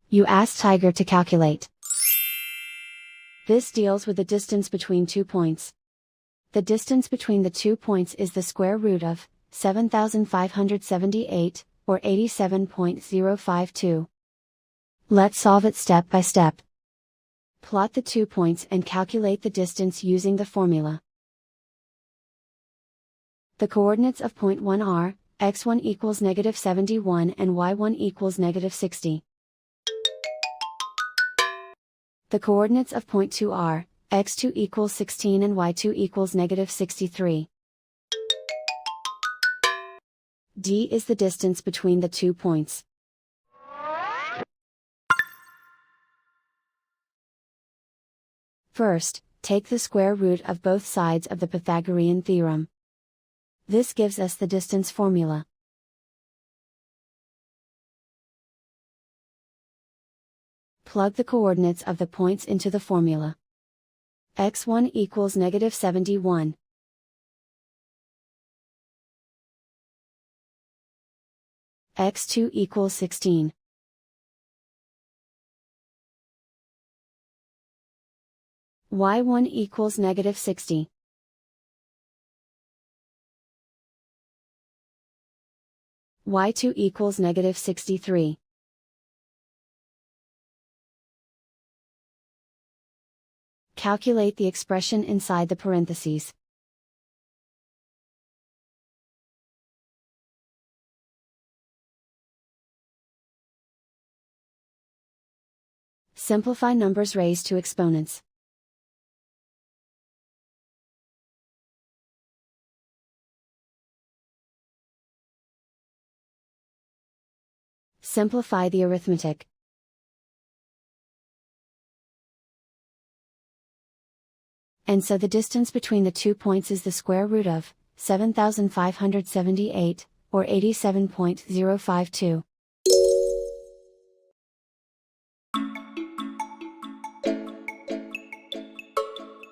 You ask Tiger to calculate. This deals with the distance between 2 points. The distance between the 2 points is the square root of 7,578, or 87.052. Let's solve it step by step. Plot the 2 points and calculate the distance using the formula. The coordinates of point 1 are, x1 equals -71 and y1 equals -60. The coordinates of point 2 are, x2 equals 16 and y2 equals -63. D is the distance between the 2 points. First, take the square root of both sides of the Pythagorean theorem. This gives us the distance formula. Plug the coordinates of the points into the formula. x1 equals -71. x2 equals 16. y1 equals -60. y2 equals -63. Calculate the expression inside the parentheses. Simplify numbers raised to exponents. Simplify the arithmetic. And so the distance between the 2 points is the square root of 7,578, or 87.052.